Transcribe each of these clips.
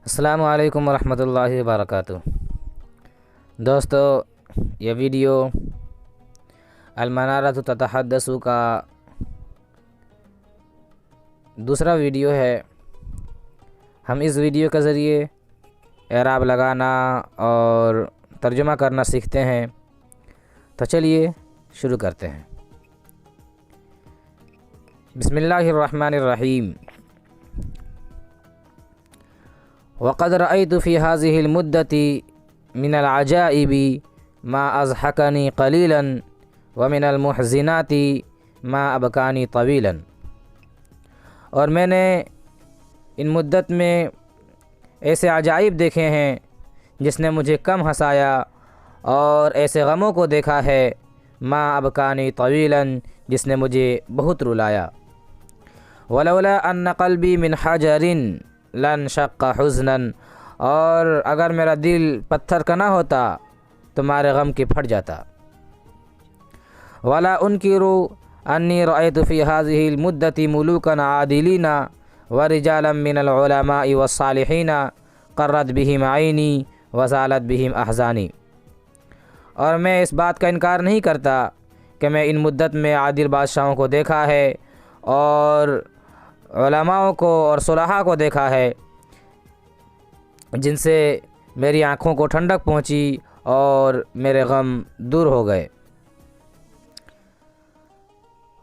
السلام علیکم ورحمۃ اللہ وبرکاتہ۔ دوستو، یہ ویڈیو المنارۃ تتحدث کا دوسرا ویڈیو ہے۔ ہم اس ویڈیو کے ذریعے اعراب لگانا اور ترجمہ کرنا سیکھتے ہیں، تو چلیے شروع کرتے ہیں۔ بسم اللہ الرحمن الرحیم۔ وقد رأيت في هذه المدة من العجائب ما أضحكني قليلا ومن المحزنات ما أبكاني طويلا۔ اور میں نے ان مدت میں ایسے عجائب دیکھے ہیں جس نے مجھے کم ہنسایا، اور ایسے غموں کو دیکھا ہے ما أبكاني طويلا جس نے مجھے بہت رلایا۔ ولولا أن قلبي من حجر لانشق حزنا، اور اگر میرا دل پتھر کا نہ ہوتا تو مارے غم کے پھٹ جاتا۔ ولا انکر انی رأیت فی هذه المدة ملوکا عادلین ورجالا من العلماء والصالحین قرت بهم عینی وزالت بهم احزانی۔ اور میں اس بات کا انکار نہیں کرتا کہ میں ان مدت میں عادل بادشاہوں کو دیکھا ہے، اور علماء کو اور صلحاء کو دیکھا ہے، جن سے میری آنکھوں کو ٹھنڈک پہنچی اور میرے غم دور ہو گئے۔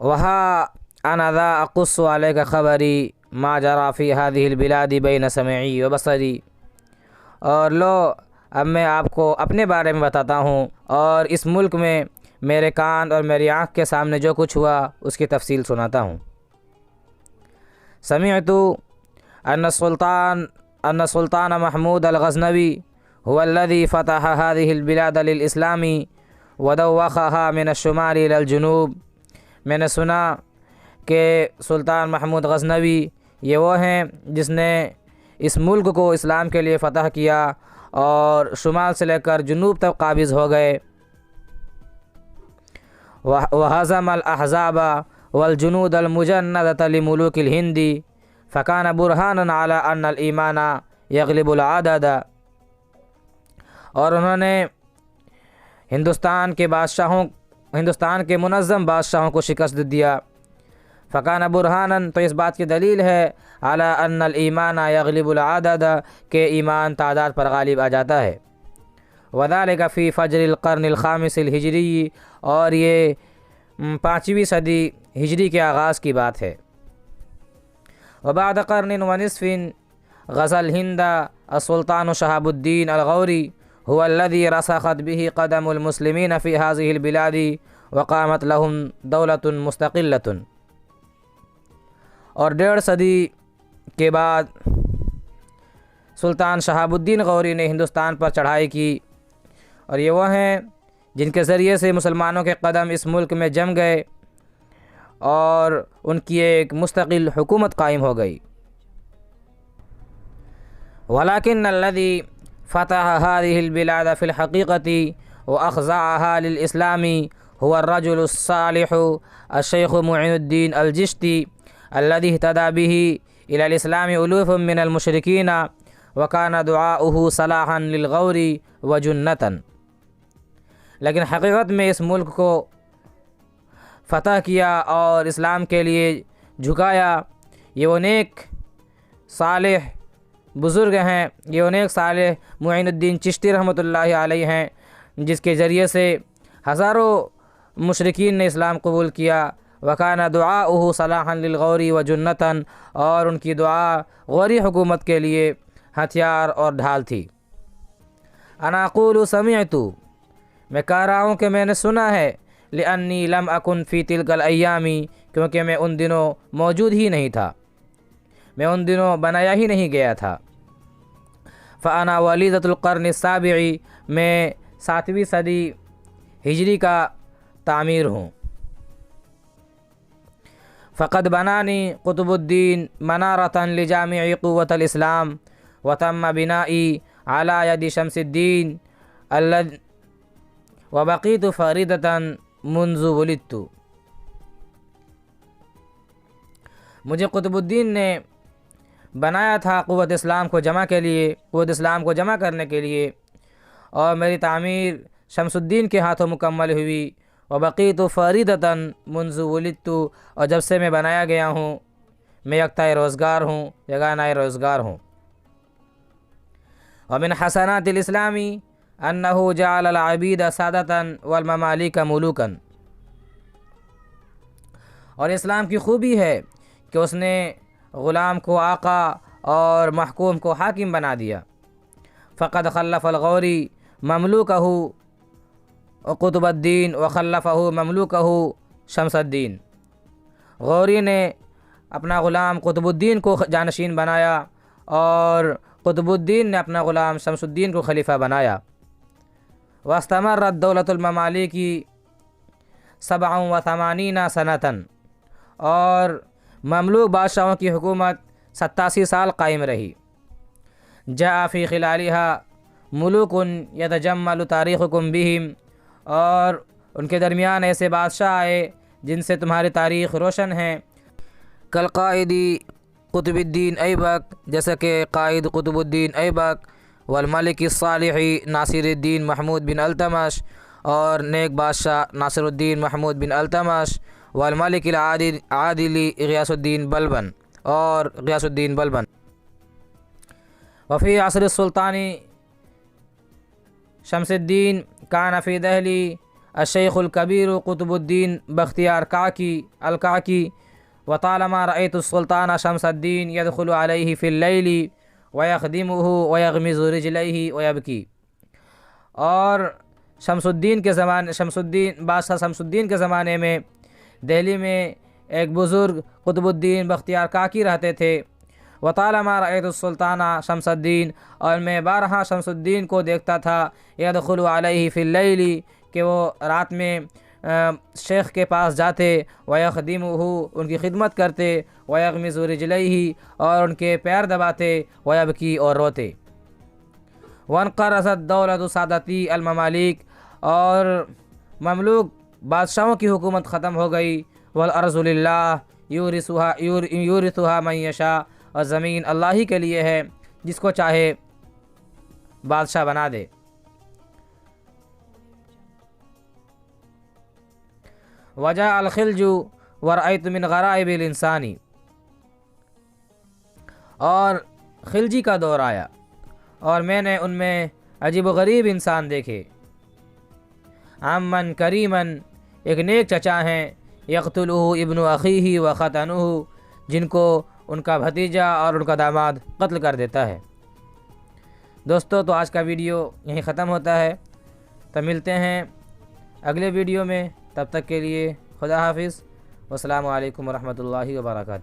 وہاں انا ذا اقص علیک خبری ما جرى فی هذه البلاد بین سمعی و بصری۔ اور لو، اب میں آپ کو اپنے بارے میں بتاتا ہوں، اور اس ملک میں میرے کان اور میری آنکھ کے سامنے جو کچھ ہوا اس کی تفصیل سناتا ہوں۔ سمعت ان سلطان محمود الغزنوی هو الذي فتح هذه البلاد للاسلام ودوخها من الشمال الى الجنوب۔ میں نے سنا کہ سلطان محمود غزنوی یہ وہ ہیں جس نے اس ملک کو اسلام کے لیے فتح کیا اور شمال سے لے کر جنوب تک قابض ہو گئے۔ وهزم الاحزاب والجنود المجندة لملوك الهند فكان برهانا على ان الایمان یغلب العدد۔ اور انہوں نے ہندوستان کے منظم بادشاہوں کو شکست دیا۔ فکان برہانا، تو اس بات کی دلیل ہے، علی ان الایمان یغلب العدد، کہ ایمان تعداد پر غالب آ جاتا ہے۔ وذلك فی فجر القرن الخامس الہجری، اور یہ 5ویں صدی ہجری کے آغاز کی بات ہے۔ وبعد قرن ونصف غزا الہند السلطان شہاب الدین الغوری هو الذي رسخت به قدم المسلمین فی هذه البلاد وقامت لهم دولة مستقلة۔ اور 1.5 صدی کے بعد سلطان شہاب الدین غوری نے ہندوستان پر چڑھائی کی، اور یہ وہ ہیں جن کے ذریعے سے مسلمانوں کے قدم اس ملک میں جم گئے اور ان کی ایک مستقل حکومت قائم ہو گئی۔ ولكن الذي فتح هذه البلاد في الحقيقة وأخضعها للإسلام هو الرجل الصالح الشيخ معين الدين الجشتي الذي اهتدى به إلى الإسلام ألوف من المشركين وكان دعاؤه صلاحا للغور وجنة۔ لیکن حقیقت میں اس ملک کو فتح کیا اور اسلام کے لیے جھکایا یہ وہ نیک صالح بزرگ ہیں، یہ وہ نیک صالح معین الدین چشتی رحمۃ اللہ علیہ ہیں، جس کے ذریعے سے ہزاروں مشرکین نے اسلام قبول کیا۔ وکانا دعاؤہ صلاحا للغور وجنة، اور ان کی دعا غوری حکومت کے لیے ہتھیار اور ڈھال تھی۔ انا اقول سمعت، میں کہہ رہا ہوں کہ میں نے سنا ہے، لأنی لم اکن فی تلک الایام، کیونکہ میں ان دنوں موجود ہی نہیں تھا، میں ان دنوں بنایا ہی نہیں گیا تھا۔ فانا ولیدۃ القرن السابع، میں 7ویں صدی ہجری کا تعمیر ہوں۔ فقد بنانی قطب الدین منارۃ لجامع قوۃ الاسلام وتم بنائی علی ید شمس الدین وبقیت فریدۃ منذ ولدت۔ مجھے قطب الدین نے بنایا تھا قوت اسلام کو جمع کے لیے، قوت اسلام کو جمع کرنے کے لیے، اور میری تعمیر شمس الدین کے ہاتھوں مکمل ہوئی۔ وبقیت فریدۃ منذ ولدت، اور جب سے میں بنایا گیا ہوں میں یکتائے روزگار ہوں، یگانہ روزگار ہوں۔ ومن حسنات الاسلام انہ جعل العبید سادۃ والممالک ملوکا، اور اسلام کی خوبی ہے کہ اس نے غلام کو آقا اور محکوم کو حاکم بنا دیا۔ فقد خلف الغوری مملوکہ قطب الدین وخلفہ مملوکہ شمس الدین، غوری نے اپنا غلام قطب الدین کو جانشین بنایا اور قطب الدین نے اپنا غلام شمس الدین کو خلیفہ بنایا۔ واستمرت دولت الممالک 87 سنۃ، اور مملوک بادشاہوں کی حکومت 87 سال قائم رہی۔ جاء فی خلالها ملوک یتجمل تاریخکم بہم، اور ان کے درمیان ایسے بادشاہ آئے جن سے تمہاری تاریخ روشن ہے۔ کالقائد قطب الدین ایبک، جیسا کہ قائد قطب الدین ایبک، والملک الصالح ناصر الدین محمود بن التمش، اور نیک بادشاہ ناصر الدین محمود بن التمش، والملک العادل غیاث الدین بلبن، اور غیاث الدین بلبن۔ وفی عصر السلطان شمس الدین کان فی دہلی الشیخ الکبیر قطب الدین بختیار الکعکی، وطالما رأیت السلطان شمس الدین يدخل علیہ فی اللیل ویخدمہ ویغمز رجلیہ ویبکی، اور بادشاہ شمس الدین کے زمانے میں دہلی میں ایک بزرگ قطب الدین بختیار کاکی رہتے تھے۔ وطالما رأیت السلطان شمس الدین، اور میں بارہا شمس الدین کو دیکھتا تھا، یدخل علیہ فی اللیل، کہ وہ رات میں شیخ کے پاس جاتے، ویخدمہ، ان کی خدمت کرتے، ویغمز رجلیہ، اور ان کے پیر دباتے، ویبکی، اور روتے۔ وانقرضت دولت سادتی الممالک، اور مملوک بادشاہوں کی حکومت ختم ہو گئی۔ والارض للہ یورثها من یشاء، اور زمین اللہ ہی کے لیے ہے، جس کو چاہے بادشاہ بنا دے۔ وجاء الخلج ورأیت من غرائب الانسانی، اور خلجی کا دور آیا اور میں نے ان میں عجیب و غریب انسان دیکھے۔ عمن کریمن، ایک نیک چچا ہیں، یقتلہ ابن اخیہ وختنہ، جن کو ان کا بھتیجا اور ان کا داماد قتل کر دیتا ہے۔ دوستو، تو آج کا ویڈیو یہیں ختم ہوتا ہے، تو ملتے ہیں اگلے ویڈیو میں، تب تک کے لیے خدا حافظ، والسلام علیکم ورحمۃ اللہ وبرکاتہ۔